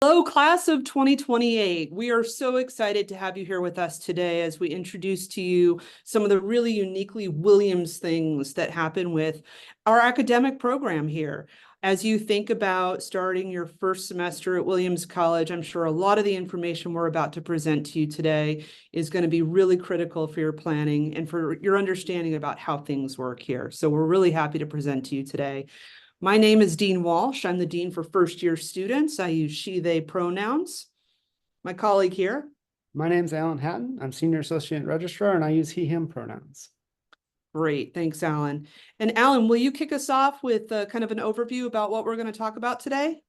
Hello, class of 2028. We are so excited to have you here with us today as we introduce to you some of the really uniquely Williams things that happen with our academic program here. As you think about starting your first semester at Williams College, I'm sure a lot of the information we're about to present to you today is going to be really critical for your planning and for your understanding about how things work here. So we're really happy to present to you today. My name is Dean Walsh. I'm the Dean for first-year students. I use she, they pronouns. My colleague here. My name's Alan Hatton. I'm Senior Associate Registrar, and I use he, him pronouns. Great. Thanks, Alan. And Alan, will you kick us off with kind of an overview about what we're going to talk about today?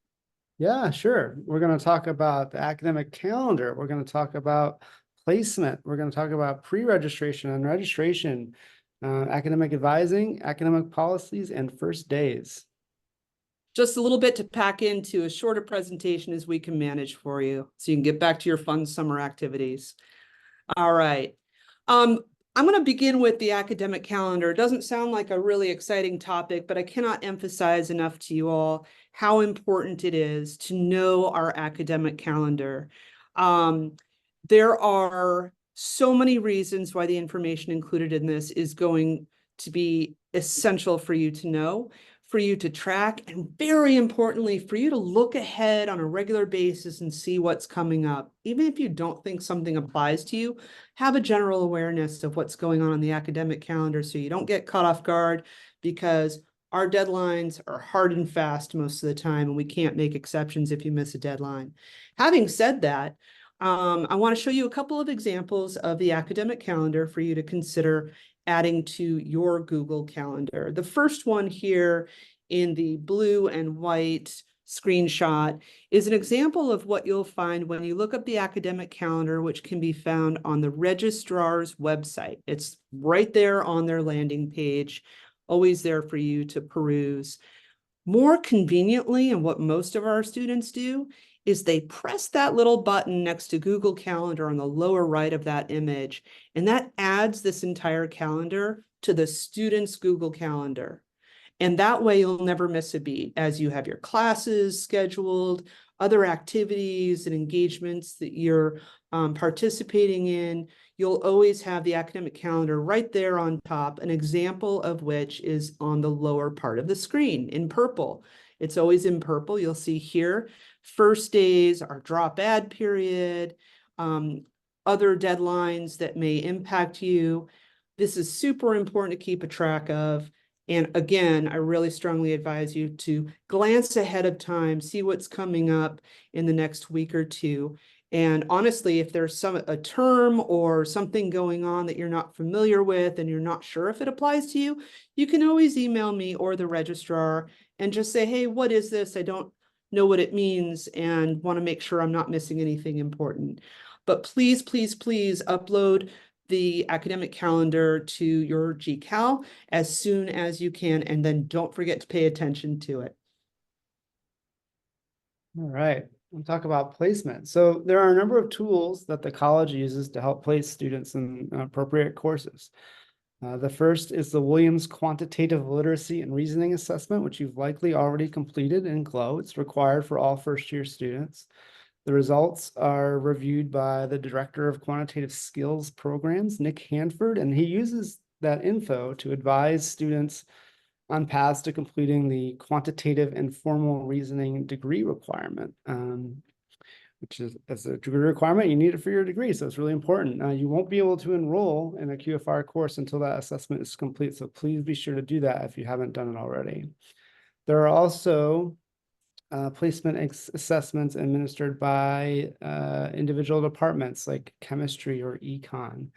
Yeah, sure. We're going to talk about the academic calendar. We're going to talk about placement. We're going to talk about pre-registration and registration, academic advising, academic policies, and first days. Just a little bit to pack into as short a presentation as we can manage for you so you can get back to your fun summer activities. All right. I'm going to begin with the academic calendar. It doesn't sound like a really exciting topic, but I cannot emphasize enough to you all how important it is to know our academic calendar. There are so many reasons why the information included in this is going to be essential for you to know, for you to track, and very importantly, for you to look ahead on a regular basis and see what's coming up. Even if you don't think something applies to you, have a general awareness of what's going on the academic calendar so you don't get caught off guard, because our deadlines are hard and fast most of the time, and we can't make exceptions if you miss a deadline. Having said that, I want to show you a couple of examples of the academic calendar for you to consider adding to your Google Calendar. The first one here in the blue and white screenshot is an example of what you'll find when you look up the academic calendar, which can be found on the registrar's website. It's right there on their landing page, always there for you to peruse. More conveniently, and what most of our students do, is they press that little button next to Google Calendar on the lower right of that image, and that adds this entire calendar to the student's Google Calendar. And that way you'll never miss a beat as you have your classes scheduled, other activities and engagements that you're participating in. You'll always have the academic calendar right there on top, an example of which is on the lower part of the screen in purple. It's always in purple. You'll see here, first days, our drop add period, other deadlines that may impact you. This is super important to keep a track of. And again, I really strongly advise you to glance ahead of time, see what's coming up in the next week or two. And honestly, if there's a term or something going on that you're not familiar with and you're not sure if it applies to you, you can always email me or the registrar and just say, hey, what is this? I don't know what it means and want to make sure I'm not missing anything important. But please, please, please upload the academic calendar to your GCal as soon as you can, and then don't forget to pay attention to it. All right, we'll talk about placement. So there are a number of tools that the college uses to help place students in appropriate courses. The first is the Williams Quantitative Literacy and Reasoning Assessment, which you've likely already completed in GLOW. It's required for all first-year students. The results are reviewed by the Director of Quantitative Skills Programs, Nick Hanford, and he uses that info to advise students on paths to completing the Quantitative and Formal Reasoning degree requirement, which is, as a degree requirement, you need it for your degree, so it's really important. You won't be able to enroll in a QFR course until that assessment is complete, so please be sure to do that if you haven't done it already. There are also placement assessments administered by individual departments like chemistry or econ.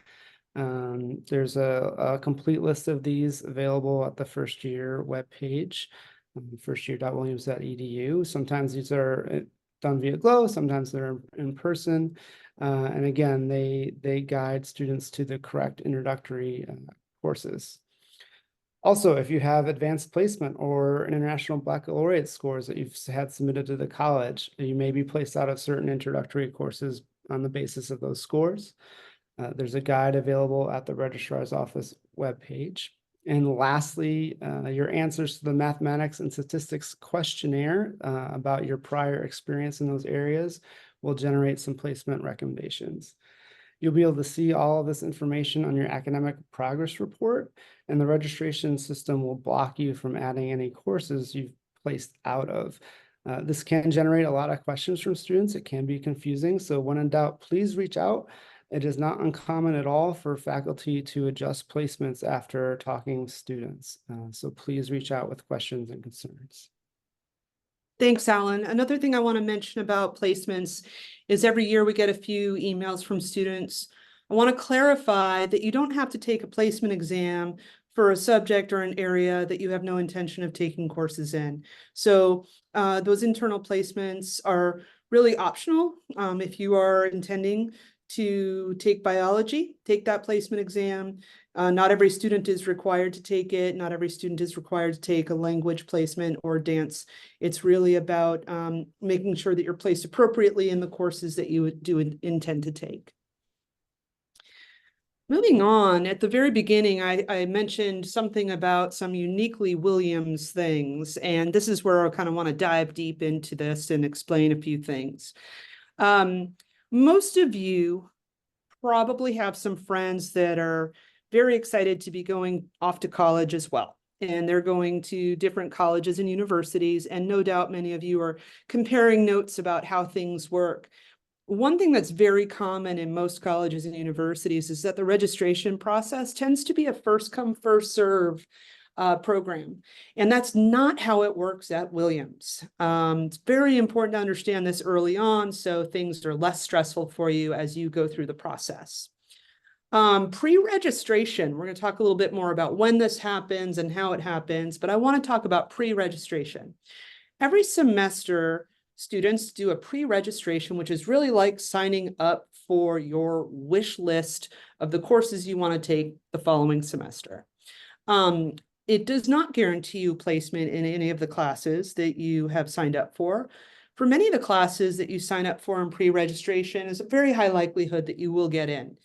There's a complete list of these available at the first year webpage, firstyear.williams.edu. Sometimes these are done via GLOW, sometimes they're in person. And again, they guide students to the correct introductory courses. Also, if you have advanced placement or international baccalaureate scores that you've had submitted to the college, you may be placed out of certain introductory courses on the basis of those scores. There's a guide available at the registrar's office webpage. And lastly, your answers to the mathematics and statistics questionnaire about your prior experience in those areas will generate some placement recommendations. You'll be able to see all of this information on your academic progress report, and the registration system will block you from adding any courses you've placed out of. This can generate a lot of questions from students. It can be confusing. So when in doubt, please reach out. It is not uncommon at all for faculty to adjust placements after talking with students. So please reach out with questions and concerns. Thanks, Alan. Another thing I want to mention about placements is every year we get a few emails from students. I want to clarify that you don't have to take a placement exam for a subject or an area that you have no intention of taking courses in. So those internal placements are really optional. If you are intending to take biology, take that placement exam. Not every student is required to take it. Not every student is required to take a language placement or dance. It's really about making sure that you're placed appropriately in the courses that you do intend to take. Moving on, at the very beginning, I mentioned something about some uniquely Williams things, and this is where I kind of want to dive deep into this and explain a few things. Most of you probably have some friends that are very excited to be going off to college as well. And they're going to different colleges and universities. And no doubt many of you are comparing notes about how things work. One thing that's very common in most colleges and universities is that the registration process tends to be a first come, first serve program. And that's not how it works at Williams. It's very important to understand this early on so things are less stressful for you as you go through the process. Pre-registration, we're going to talk a little bit more about when this happens and how it happens, but I want to talk about pre-registration. Every semester, students do a pre-registration, which is really like signing up for your wish list of the courses you want to take the following semester. It does not guarantee you placement in any of the classes that you have signed up for. For many of the classes that you sign up for in pre-registration, is a very high likelihood that you will get in.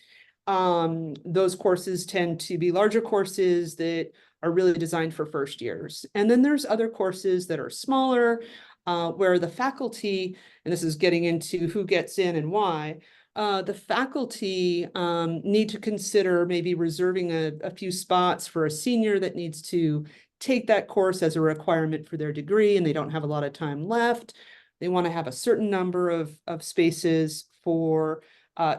Those courses tend to be larger courses that are really designed for first years. And then there's other courses that are smaller, where the faculty, and this is getting into who gets in and why, the faculty need to consider maybe reserving a few spots for a senior that needs to take that course as a requirement for their degree and they don't have a lot of time left. They want to have a certain number of spaces for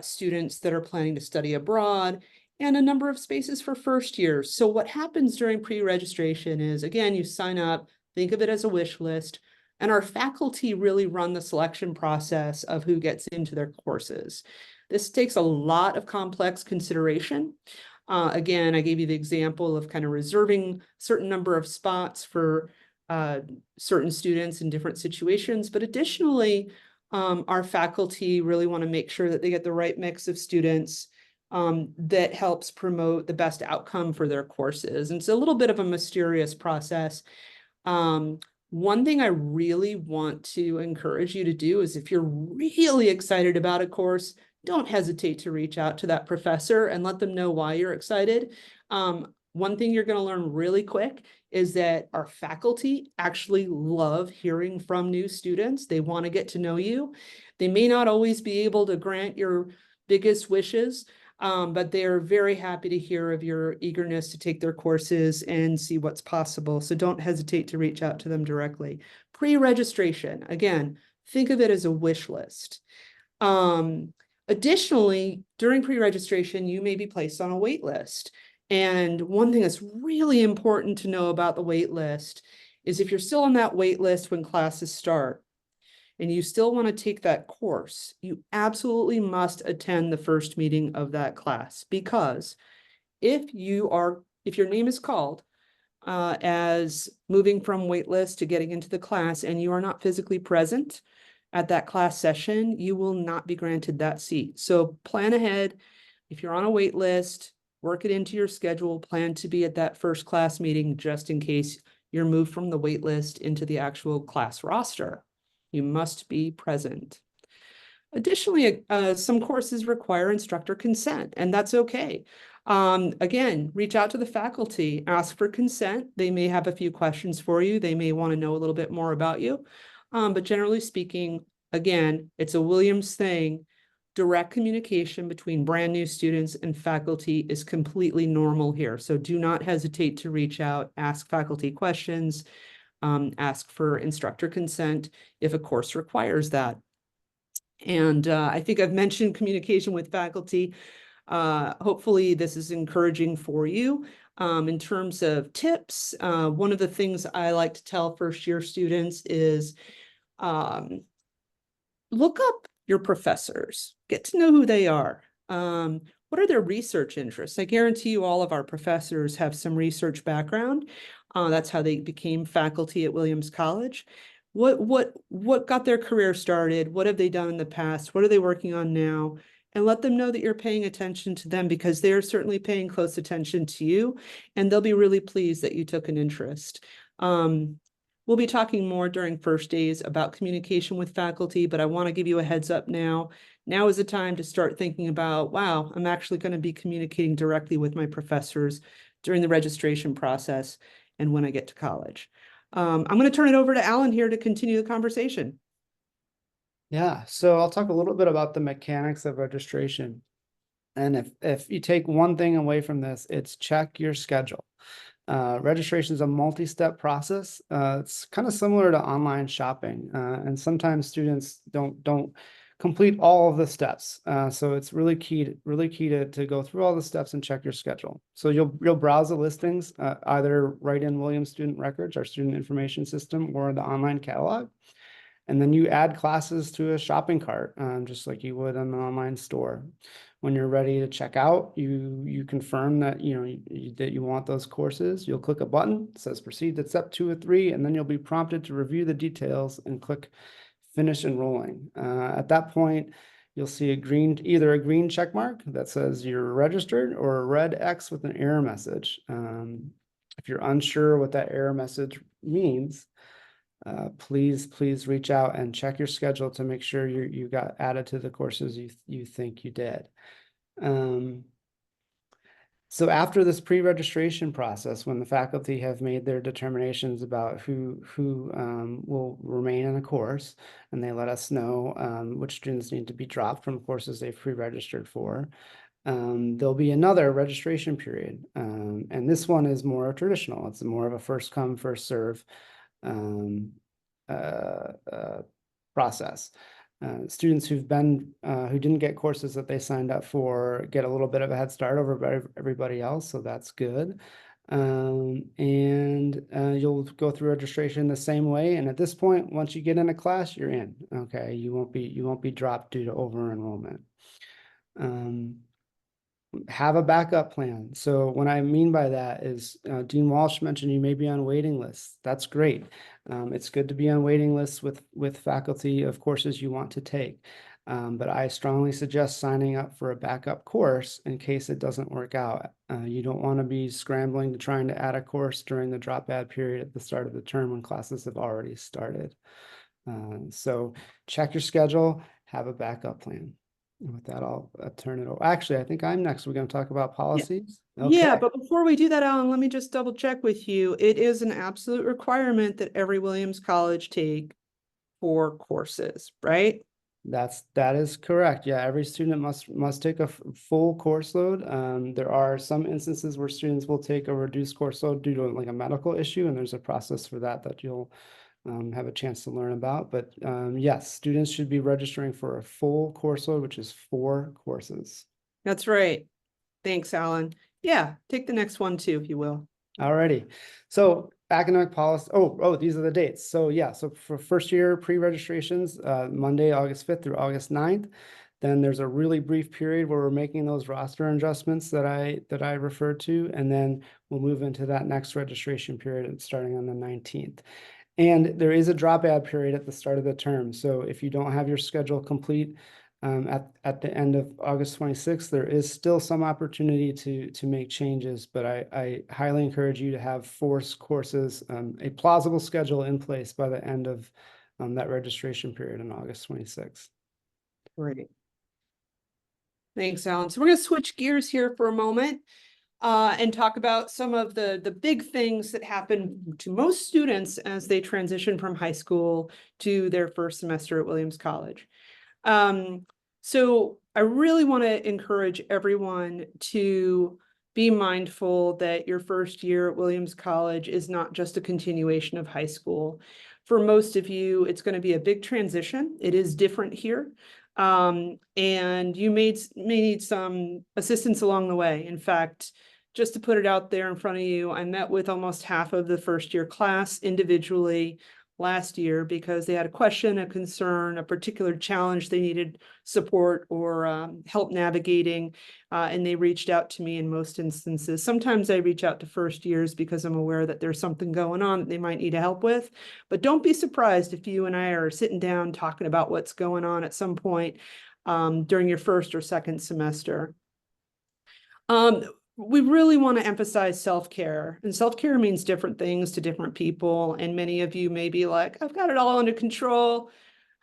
students that are planning to study abroad and a number of spaces for first years. So what happens during pre-registration is, again, you sign up, think of it as a wish list. And our faculty really run the selection process of who gets into their courses. This takes a lot of complex consideration. Again, I gave you the example of kind of reserving a certain number of spots for certain students in different situations. But additionally, our faculty really want to make sure that they get the right mix of students that helps promote the best outcome for their courses. And it's a little bit of a mysterious process. One thing I really want to encourage you to do is if you're really excited about a course, don't hesitate to reach out to that professor and let them know why you're excited. One thing you're going to learn really quick is that our faculty actually love hearing from new students. They want to get to know you. They may not always be able to grant your biggest wishes, but they are very happy to hear of your eagerness to take their courses and see what's possible. So don't hesitate to reach out to them directly. Pre-registration, again, think of it as a wish list. Additionally, during pre-registration, you may be placed on a wait list. And one thing that's really important to know about the wait list is if you're still on that wait list when classes start, and you still want to take that course, you absolutely must attend the first meeting of that class, because if your name is called as moving from waitlist to getting into the class and you are not physically present at that class session, you will not be granted that seat. So plan ahead. If you're on a wait list, work it into your schedule, plan to be at that first class meeting just in case you're moved from the wait list into the actual class roster. You must be present. Additionally, some courses require instructor consent, and that's okay. Again, reach out to the faculty, ask for consent. They may have a few questions for you. They may want to know a little bit more about you. But generally speaking, again, it's a Williams thing. Direct communication between brand new students and faculty is completely normal here. So do not hesitate to reach out, ask faculty questions, ask for instructor consent if a course requires that. And I think I've mentioned communication with faculty. Hopefully this is encouraging for you. In terms of tips, one of the things I like to tell first year students is look up your professors, get to know who they are. What are their research interests? I guarantee you all of our professors have some research background. That's how they became faculty at Williams College. What got their career started? What have they done in the past? What are they working on now? And let them know that you're paying attention to them, because they're certainly paying close attention to you, and they'll be really pleased that you took an interest. We'll be talking more during first days about communication with faculty, but I want to give you a heads up now. Now is the time to start thinking about, wow, I'm actually going to be communicating directly with my professors during the registration process and when I get to college. I'm going to turn it over to Alan here to continue the conversation. Yeah, so I'll talk a little bit about the mechanics of registration. And if you take one thing away from this, it's check your schedule. Registration is a multi-step process. It's kind of similar to online shopping, and sometimes students don't complete all of the steps. So it's really key to go through all the steps and check your schedule. So you'll browse the listings, either right in Williams Student Records, our student information system, or the online catalog. And then you add classes to a shopping cart, just like you would in an online store. When you're ready to check out, you confirm that that you want those courses. You'll click a button, it says proceed to step 2 or 3, and then you'll be prompted to review the details and click finish enrolling. At that point, you'll see either a green check mark that says you're registered, or a red X with an error message. If you're unsure what that error message means, please reach out and check your schedule to make sure you got added to the courses you think you did. So after this pre-registration process, when the faculty have made their determinations about who will remain in a course, and they let us know which students need to be dropped from courses they've pre-registered for, there'll be another registration period. And this one is more traditional. It's more of a first come, first serve process. Students who didn't get courses that they signed up for get a little bit of a head start over everybody else, so that's good. And you'll go through registration the same way. And at this point, once you get in a class, you're in. Okay, you won't be dropped due to over enrollment. Have a backup plan. So what I mean by that is Dean Walsh mentioned you may be on waiting lists. That's great. It's good to be on waiting lists with faculty of courses you want to take. But I strongly suggest signing up for a backup course in case it doesn't work out. You don't want to be scrambling to trying to add a course during the drop add period at the start of the term when classes have already started. So check your schedule, have a backup plan. And with that, I'll turn it over. Actually, I think I'm next. We're going to talk about policies. Yeah, Okay. but before we do that, Alan, let me just double check with you. It is an absolute requirement that every Williams College take 4 courses, right? That is correct. Yeah, every student must take a full course load. There are some instances where students will take a reduced course load due to like a medical issue, and there's a process for that you'll have a chance to learn about. But yes, students should be registering for a full course load, which is 4 courses. That's right. Thanks, Alan. Yeah, take the next one too, if you will. Alrighty. So academic policy. Oh, these are the dates. So yeah, so for first year pre-registrations, Monday, August 5th through August 9th. Then there's a really brief period where we're making those roster adjustments that I referred to, and then we'll move into that next registration period starting on the 19th. And there is a drop add period at the start of the term. So if you don't have your schedule complete at the end of August 26th, there is still some opportunity to make changes, but I highly encourage you to have 4 courses, a plausible schedule in place by the end of that registration period on August 26th. Great. Thanks, Alan. So we're going to switch gears here for a moment and talk about some of the big things that happen to most students as they transition from high school to their first semester at Williams College. So I really want to encourage everyone to be mindful that your first year at Williams College is not just a continuation of high school. For most of you, it's going to be a big transition. It is different here. And you may need some assistance along the way. In fact, just to put it out there in front of you, I met with almost half of the first year class individually last year because they had a question, a concern, a particular challenge they needed support or help navigating, and they reached out to me in most instances. Sometimes I reach out to first years because I'm aware that there's something going on that they might need help with, but don't be surprised if you and I are sitting down talking about what's going on at some point during your first or second semester. We really want to emphasize self-care, and self-care means different things to different people. And many of you may be like, I've got it all under control.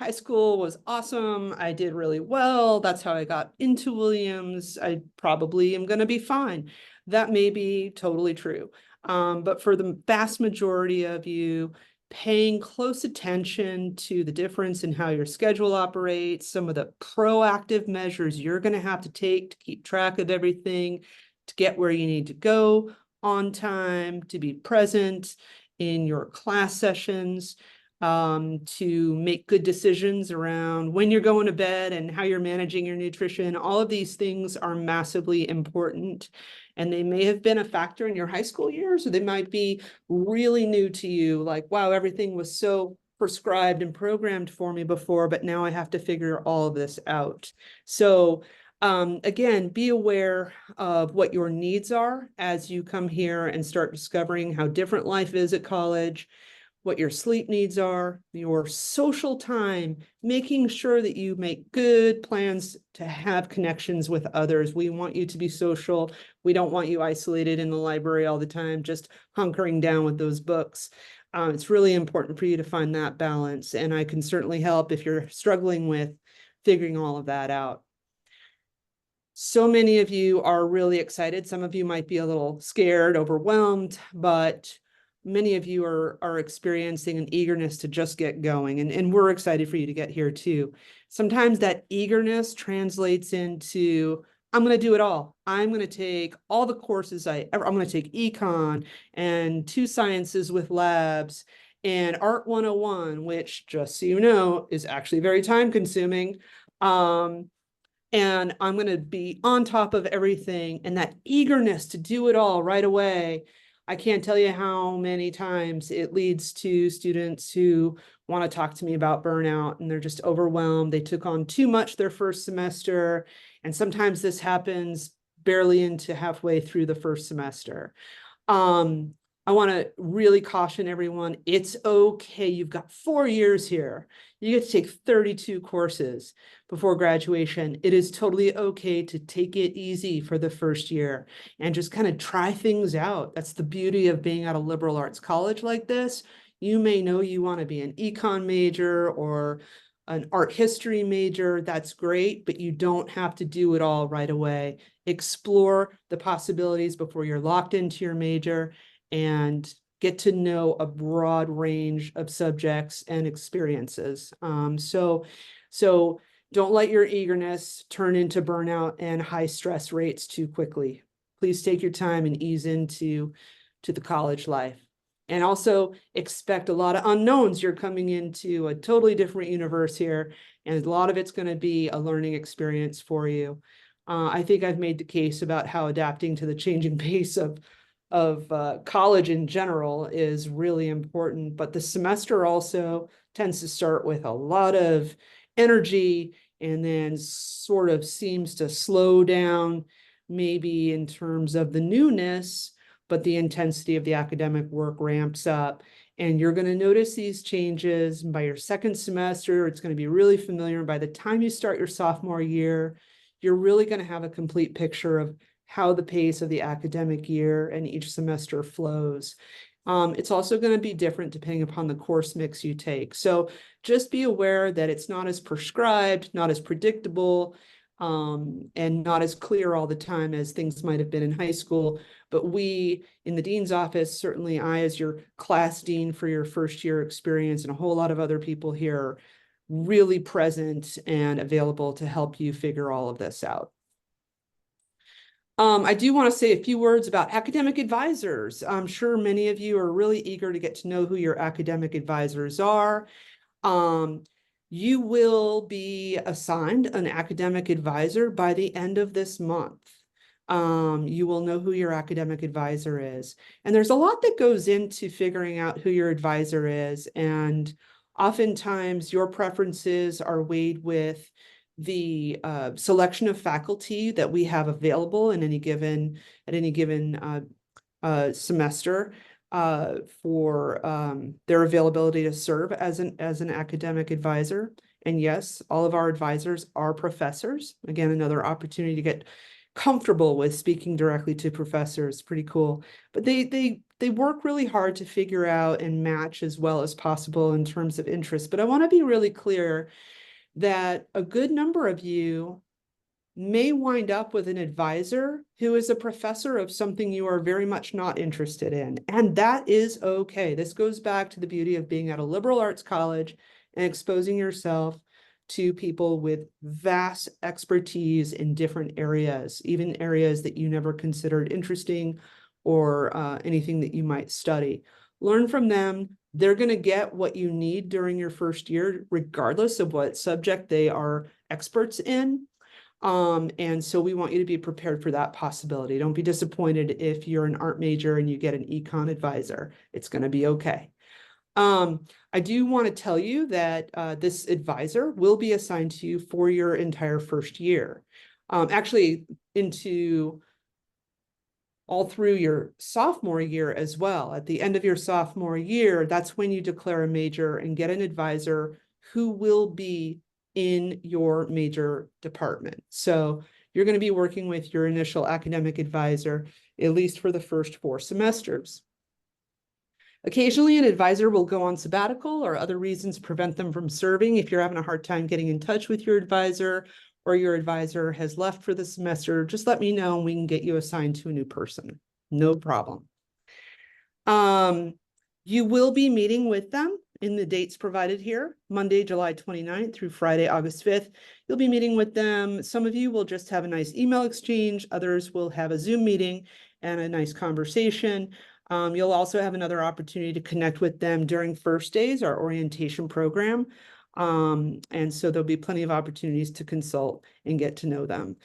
High school was awesome. I did really well. That's how I got into Williams. I probably am going to be fine. That may be totally true. But for the vast majority of you, paying close attention to the difference in how your schedule operates, some of the proactive measures you're going to have to take to keep track of everything, to get where you need to go on time, to be present in your class sessions, to make good decisions around when you're going to bed and how you're managing your nutrition. All of these things are massively important, and they may have been a factor in your high school years, or they might be really new to you, like, wow, everything was so prescribed and programmed for me before, but now I have to figure all of this out. So again, be aware of what your needs are as you come here and start discovering how different life is at college, what your sleep needs are, your social time, making sure that you make good plans to have connections with others. We want you to be social. We don't want you isolated in the library all the time, just hunkering down with those books. It's really important for you to find that balance, and I can certainly help if you're struggling with figuring all of that out. So many of you are really excited. Some of you might be a little scared, overwhelmed, but many of you are experiencing an eagerness to just get going. And we're excited for you to get here too. Sometimes that eagerness translates into, I'm going to do it all. I'm going to take all the courses I'm going to take econ and 2 sciences with labs and Art 101, which, just so you know, is actually very time consuming. And I'm going to be on top of everything, and that eagerness to do it all right away. I can't tell you how many times it leads to students who want to talk to me about burnout, and they're just overwhelmed. They took on too much their first semester, and sometimes this happens barely into halfway through the first semester. I want to really caution everyone, it's okay. You've got 4 years here. You get to take 32 courses before graduation. It is totally okay to take it easy for the first year and just kind of try things out. That's the beauty of being at a liberal arts college like this. You may know you want to be an econ major or an art history major. That's great, but you don't have to do it all right away. Explore the possibilities before you're locked into your major, and get to know a broad range of subjects and experiences. So don't let your eagerness turn into burnout and high stress rates too quickly. Please take your time and ease into the college life. And also expect a lot of unknowns. You're coming into a totally different universe here, and a lot of it's going to be a learning experience for you. I think I've made the case about how adapting to the changing pace of college in general is really important, but the semester also tends to start with a lot of energy and then sort of seems to slow down, maybe in terms of the newness, but the intensity of the academic work ramps up. And you're going to notice these changes by your second semester. It's going to be really familiar. By the time you start your sophomore year, you're really going to have a complete picture of how the pace of the academic year and each semester flows. It's also going to be different depending upon the course mix you take. So just be aware that it's not as prescribed, not as predictable. and not as clear all the time as things might have been in high school. But we in the dean's office, certainly I as your class dean for your first year experience, and a whole lot of other people here, are really present and available to help you figure all of this out. I do want to say a few words about academic advisors. I'm sure many of you are really eager to get to know who your academic advisors are. You will be assigned an academic advisor by the end of this month. You will know who your academic advisor is. And there's a lot that goes into figuring out who your advisor is. And oftentimes your preferences are weighed with the selection of faculty that we have available in any given semester for their availability to serve as an academic advisor. And yes, all of our advisors are professors. Again, another opportunity to get comfortable with speaking directly to professors. Pretty cool. But they work really hard to figure out and match as well as possible in terms of interest. But I want to be really clear that a good number of you may wind up with an advisor who is a professor of something you are very much not interested in. And that is okay. This goes back to the beauty of being at a liberal arts college and exposing yourself to people with vast expertise in different areas, even areas that you never considered interesting or anything that you might study. Learn from them. They're going to get what you need during your first year, regardless of what subject they are experts in. And so we want you to be prepared for that possibility. Don't be disappointed if you're an art major and you get an econ advisor. It's going to be okay. I do want to tell you that this advisor will be assigned to you for your entire first year. Actually, into all through your sophomore year as well. At the end of your sophomore year, that's when you declare a major and get an advisor who will be in your major department. So you're going to be working with your initial academic advisor, at least for the first 4 semesters. Occasionally, an advisor will go on sabbatical or other reasons prevent them from serving. If you're having a hard time getting in touch with your advisor or your advisor has left for the semester, just let me know and we can get you assigned to a new person. No problem. You will be meeting with them in the dates provided here, Monday, July 29th through Friday, August 5th. You'll be meeting with them. Some of you will just have a nice email exchange. Others will have a Zoom meeting and a nice conversation. You'll also have another opportunity to connect with them during First Days, our orientation program. And so there'll be plenty of opportunities to consult and get to know them.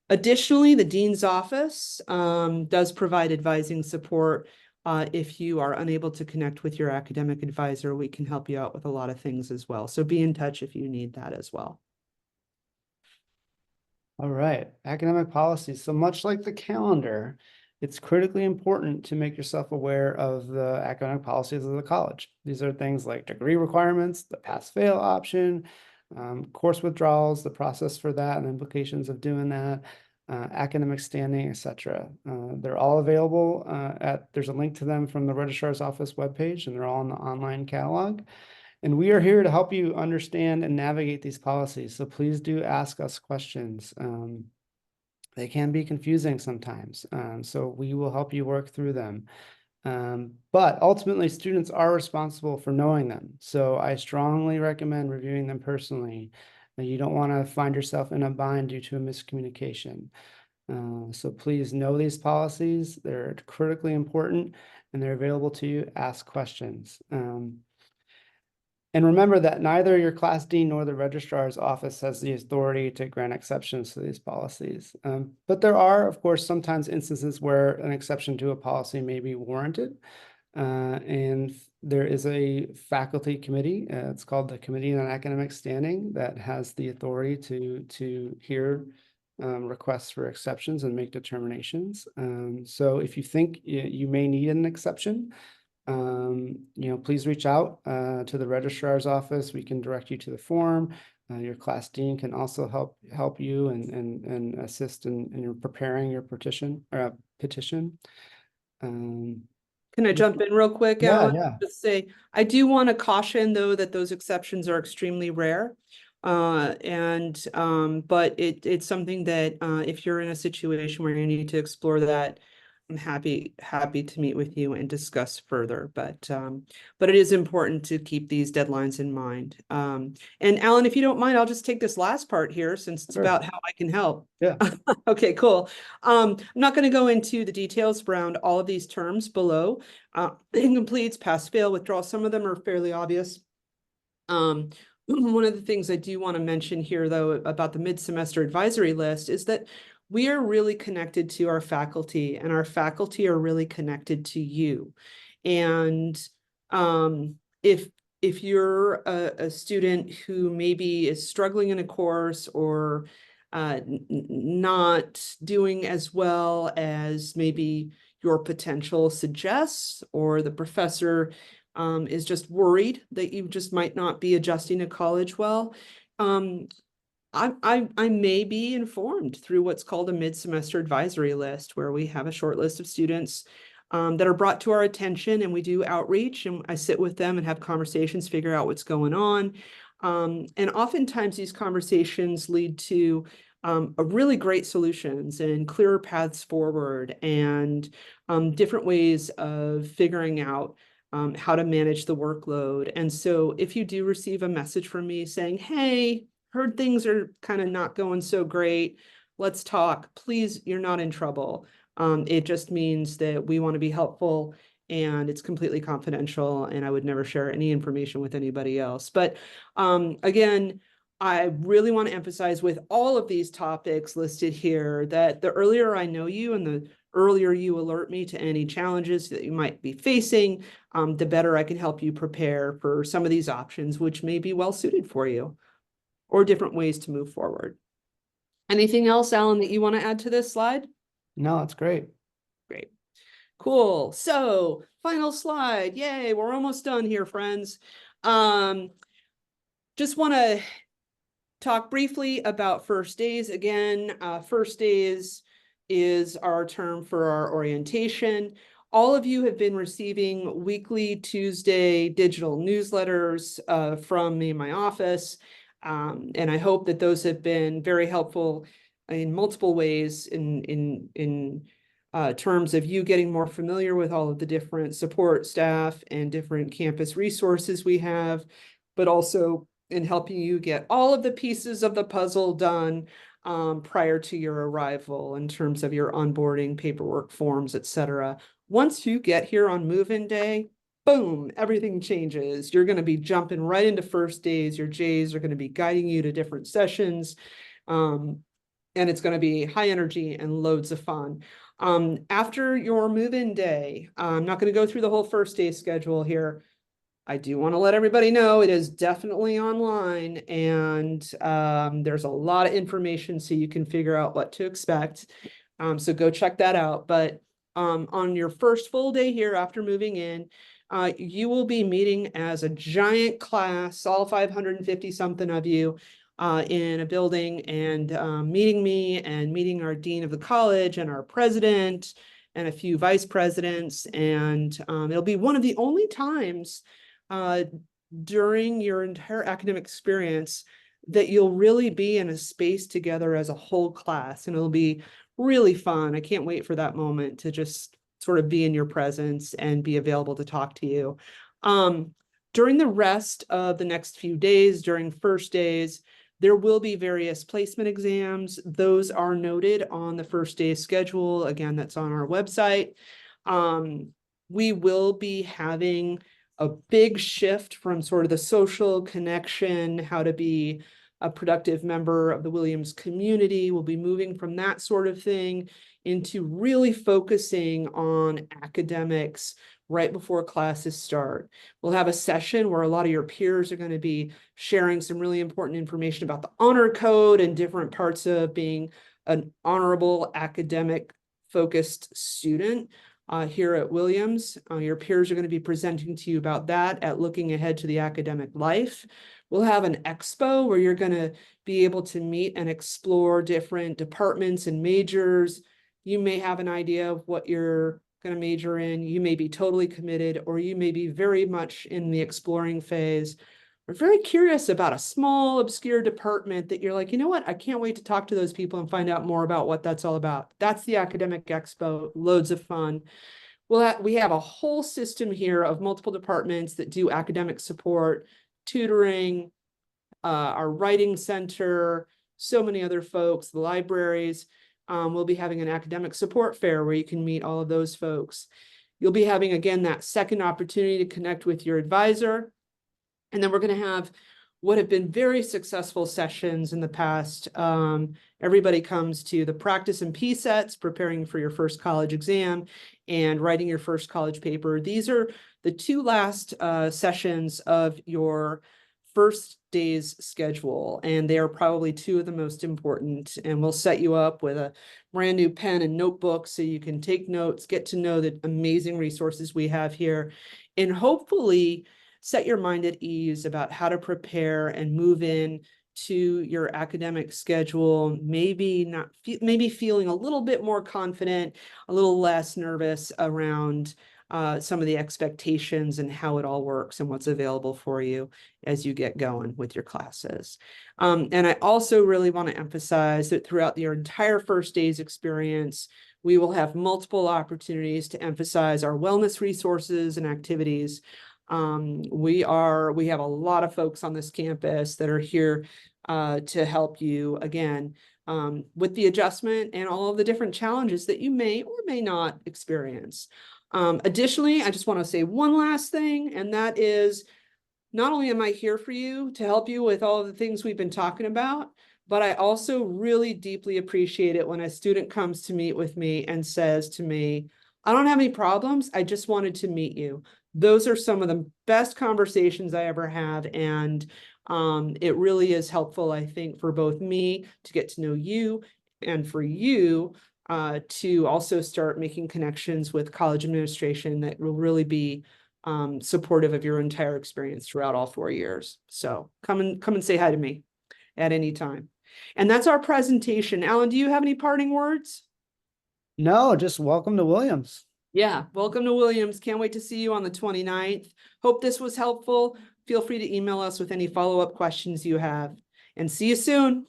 Additionally, the dean's office does provide advising support. If you are unable to connect with your academic advisor, we can help you out with a lot of things as well. So be in touch if you need that as well. All right, academic policies. So much like the calendar, it's critically important to make yourself aware of the academic policies of the college. These are things like degree requirements, the pass-fail option, course withdrawals, the process for that and implications of doing that, academic standing, etc. They're all available there's a link to them from the registrar's office webpage, and they're all in the online catalog. And we are here to help you understand and navigate these policies. So please do ask us questions. They can be confusing sometimes. So we will help you work through them. But ultimately, students are responsible for knowing them. So I strongly recommend reviewing them personally. You don't want to find yourself in a bind due to a miscommunication. So please know these policies. They're critically important and they're available to you. Ask questions. And remember that neither your class dean nor the registrar's office has the authority to grant exceptions to these policies. But there are, of course, sometimes instances where an exception to a policy may be warranted. And there is a faculty committee, it's called the Committee on Academic Standing, that has the authority to hear requests for exceptions and make determinations. So if you think you may need an exception, please reach out to the registrar's office. We can direct you to the form. Your class dean can also help you and assist in your preparing your petition. Can I jump in real quick, Yeah, Alan? yeah. Just say, I do want to caution, though, that those exceptions are extremely rare. But it's something that if you're in a situation where you need to explore that, I'm happy to meet with you and discuss further. But it is important to keep these deadlines in mind. And Alan, if you don't mind, I'll just take this last part here since it's Sure. about how I can help. Yeah. Okay, cool. I'm not going to go into the details around all of these terms below. Incompletes, pass, fail, withdrawal. Some of them are fairly obvious. One of the things I do want to mention here, though, about the mid-semester advisory list is that we are really connected to our faculty, and our faculty are really connected to you. And if you're a student who maybe is struggling in a course or not doing as well as maybe your potential suggests, or the professor is just worried that you just might not be adjusting to college well, I may be informed through what's called a mid-semester advisory list, where we have a short list of students that are brought to our attention, and we do outreach, and I sit with them and have conversations, figure out what's going on. And oftentimes these conversations lead to a really great solutions and clearer paths forward, and different ways of figuring out how to manage the workload. And so if you do receive a message from me saying, hey, heard things are kind of not going so great, let's talk, please, you're not in trouble. It just means that we want to be helpful, and it's completely confidential, and I would never share any information with anybody else. But again, I really want to emphasize with all of these topics listed here that the earlier I know you and the earlier you alert me to any challenges that you might be facing, the better I can help you prepare for some of these options, which may be well suited for you, or different ways to move forward. Anything else, Alan, that you want to add to this slide? No, that's great. Great. Cool. So final slide. Yay, we're almost done here, friends. Just want to talk briefly about first days again. First days is our term for our orientation. All of you have been receiving weekly Tuesday digital newsletters from me in my office. And I hope that those have been very helpful in multiple ways in terms of you getting more familiar with all of the different support staff and different campus resources we have, but also in helping you get all of the pieces of the puzzle done prior to your arrival in terms of your onboarding, paperwork, forms, etc. Once you get here on move-in day, boom, everything changes. You're going to be jumping right into first days. Your J's are going to be guiding you to different sessions. And it's going to be high energy and loads of fun. After your move-in day, I'm not going to go through the whole first day schedule here. I do want to let everybody know it is definitely online, and there's a lot of information so you can figure out what to expect. So go check that out. But on your first full day here after moving in, you will be meeting as a giant class, all 550 something of you, in a building, and meeting me and meeting our dean of the college and our president and a few vice presidents. And it'll be one of the only times during your entire academic experience that you'll really be in a space together as a whole class, and it'll be really fun. I can't wait for that moment to just sort of be in your presence and be available to talk to you. During the rest of the next few days, during first days, there will be various placement exams. Those are noted on the first day schedule. Again, that's on our website. We will be having a big shift from sort of the social connection, how to be a productive member of the Williams community. We'll be moving from that sort of thing into really focusing on academics right before classes start. We'll have a session where a lot of your peers are going to be sharing some really important information about the honor code and different parts of being an honorable academic focused student. Here at Williams, your peers are going to be presenting to you about that at Looking Ahead to the Academic Life. We'll have an expo where you're going to be able to meet and explore different departments and majors. You may have an idea of what you're going to major in. You may be totally committed, or you may be very much in the exploring phase. are very curious about a small, obscure department that you're like, you know what, I can't wait to talk to those people and find out more about what that's all about. That's the Academic Expo, loads of fun. We have a whole system here of multiple departments that do academic support, tutoring, our writing center, so many other folks, the libraries. We'll be having an academic support fair where you can meet all of those folks. You'll be having, again, that second opportunity to connect with your advisor. And then we're going to have what have been very successful sessions in the past. Everybody comes to the practice and P-sets, preparing for your first college exam and writing your first college paper. These are the two last sessions of your first day's schedule, and they are probably two of the most important. And we'll set you up with a brand new pen and notebook so you can take notes, get to know the amazing resources we have here, and hopefully set your mind at ease about how to prepare and move in to your academic schedule, maybe feeling a little bit more confident, a little less nervous around some of the expectations and how it all works and what's available for you as you get going with your classes. And I also really want to emphasize that throughout your entire first day's experience, we will have multiple opportunities to emphasize our wellness resources and activities. We have a lot of folks on this campus that are here to help you, again, with the adjustment and all of the different challenges that you may or may not experience. Additionally, I just want to say one last thing, and that is, not only am I here for you to help you with all of the things we've been talking about, but I also really deeply appreciate it when a student comes to meet with me and says to me, I don't have any problems, I just wanted to meet you. Those are some of the best conversations I ever have, and it really is helpful, I think, for both me to get to know you and for you to also start making connections with college administration that will really be supportive of your entire experience throughout all 4 years. So come and say hi to me at any time. And that's our presentation. Alan, do you have any parting words? No, just welcome to Williams. Yeah, welcome to Williams. Can't wait to see you on the 29th. Hope this was helpful. Feel free to email us with any follow-up questions you have, and see you soon.